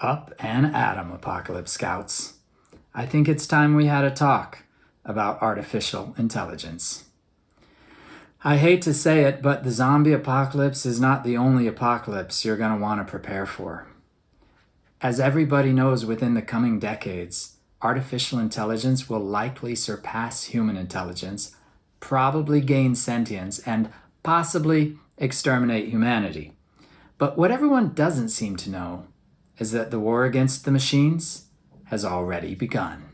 Up and Atom, Apocalypse Scouts. I think it's time we had a talk about artificial intelligence. I hate to say it, but the zombie apocalypse is not the only apocalypse you're going to want to prepare for. As everybody knows, within the coming decades, artificial intelligence will likely surpass human intelligence, probably gain sentience, and possibly exterminate humanity. But what everyone doesn't seem to know is that the war against the machines has already begun.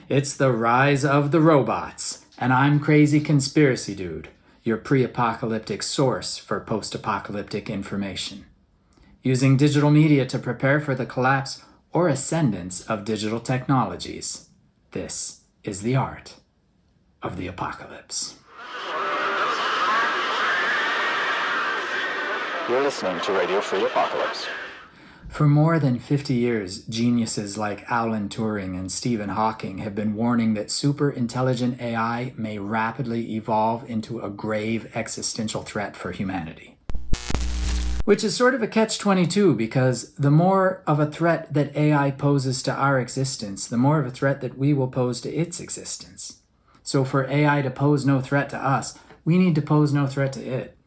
It's the rise of the robots, and I'm Crazy Conspiracy Dude, your pre-apocalyptic source for post-apocalyptic information. Using digital media to prepare for the collapse or ascendance of digital technologies, this is the art of the apocalypse. You're listening to Radio Free Apocalypse. For more than 50 years, geniuses like Alan Turing and Stephen Hawking have been warning that super-intelligent AI may rapidly evolve into a grave existential threat for humanity. Which is sort of a catch-22, because the more of a threat that AI poses to our existence, the more of a threat that we will pose to its existence. So for AI to pose no threat to us, we need to pose no threat to it.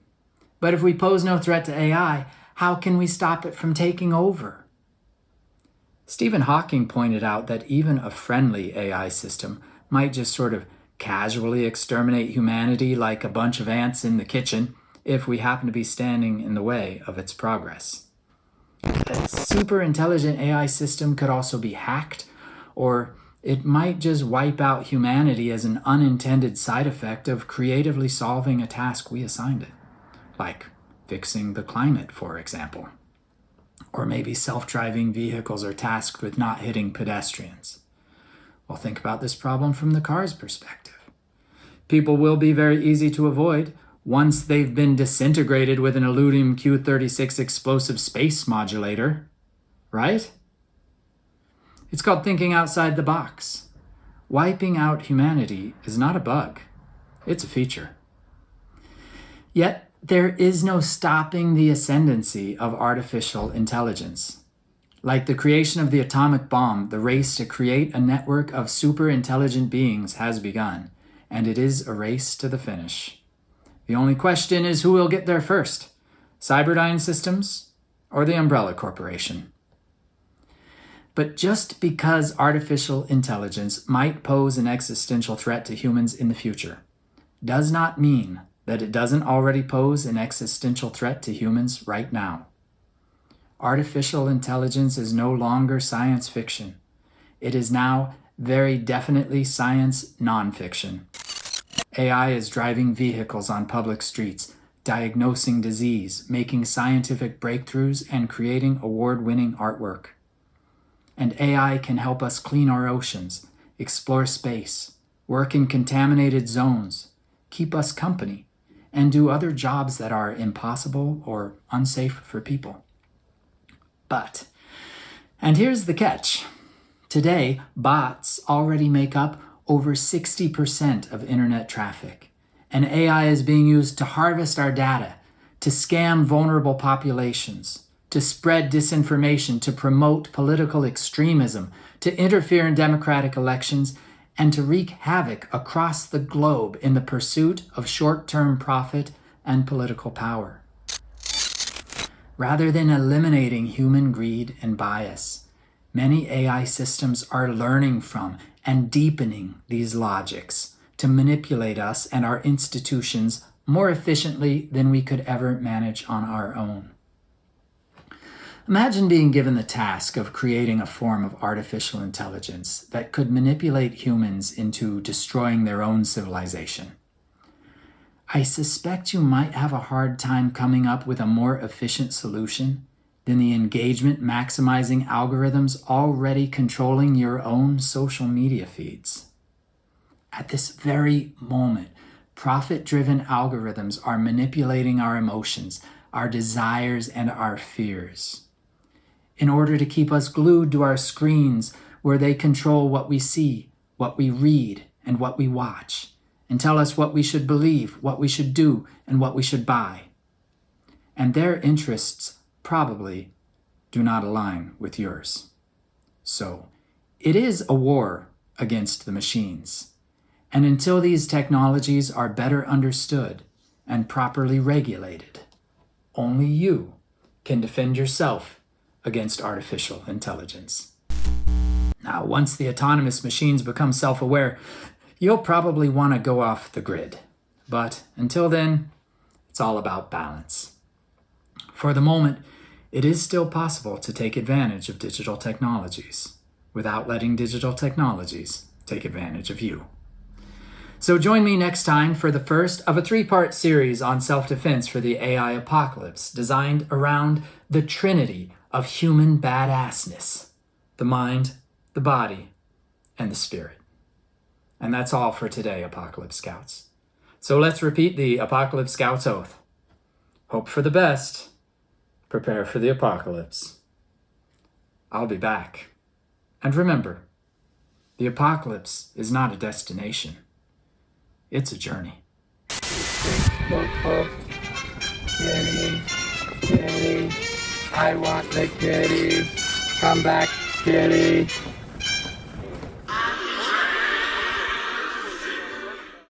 But if we pose no threat to AI, how can we stop it from taking over? Stephen Hawking pointed out that even a friendly AI system might just sort of casually exterminate humanity like a bunch of ants in the kitchen if we happen to be standing in the way of its progress. A super intelligent AI system could also be hacked, or it might just wipe out humanity as an unintended side effect of creatively solving a task we assigned it, like fixing the climate, for example. Or maybe self-driving vehicles are tasked with not hitting pedestrians. Well, think about this problem from the car's perspective. People will be very easy to avoid once they've been disintegrated with an Illudium Q-36 explosive space modulator, right? It's called thinking outside the box. Wiping out humanity is not a bug. It's a feature. Yet, there is no stopping the ascendancy of artificial intelligence. Like the creation of the atomic bomb, the race to create a network of super intelligent beings has begun, and it is a race to the finish. The only question is who will get there first, Cyberdyne Systems or the Umbrella Corporation. But just because artificial intelligence might pose an existential threat to humans in the future does not mean that it doesn't already pose an existential threat to humans right now. Artificial intelligence is no longer science fiction. It is now very definitely science nonfiction. AI is driving vehicles on public streets, diagnosing disease, making scientific breakthroughs, and creating award-winning artwork. And AI can help us clean our oceans, explore space, work in contaminated zones, keep us company, and do other jobs that are impossible or unsafe for people. But, and here's the catch, today bots already make up over 60% of internet traffic, and AI is being used to harvest our data, to scam vulnerable populations, to spread disinformation, to promote political extremism, to interfere in democratic elections, and to wreak havoc across the globe in the pursuit of short-term profit and political power. Rather than eliminating human greed and bias, many AI systems are learning from and deepening these logics to manipulate us and our institutions more efficiently than we could ever manage on our own. Imagine being given the task of creating a form of artificial intelligence that could manipulate humans into destroying their own civilization. I suspect you might have a hard time coming up with a more efficient solution than the engagement-maximizing algorithms already controlling your own social media feeds. At this very moment, profit-driven algorithms are manipulating our emotions, our desires, and our fears, in order to keep us glued to our screens where they control what we see, what we read, and what we watch, and tell us what we should believe, what we should do, and what we should buy. And their interests probably do not align with yours. So, it is a war against the machines. And until these technologies are better understood and properly regulated, only you can defend yourself against artificial intelligence. Now, once the autonomous machines become self-aware, you'll probably want to go off the grid. But until then, it's all about balance. For the moment, it is still possible to take advantage of digital technologies without letting digital technologies take advantage of you. So join me next time for the first of a 3-part series on self-defense for the AI apocalypse, designed around the trinity of human badassness: the mind, the body, and the spirit. And that's all for today, Apocalypse Scouts. So let's repeat the Apocalypse Scouts oath. Hope for the best. Prepare for the apocalypse. I'll be back. And remember, the apocalypse is not a destination. It's a journey. Kitty, kitty, I want the kitty. Come back, kitty.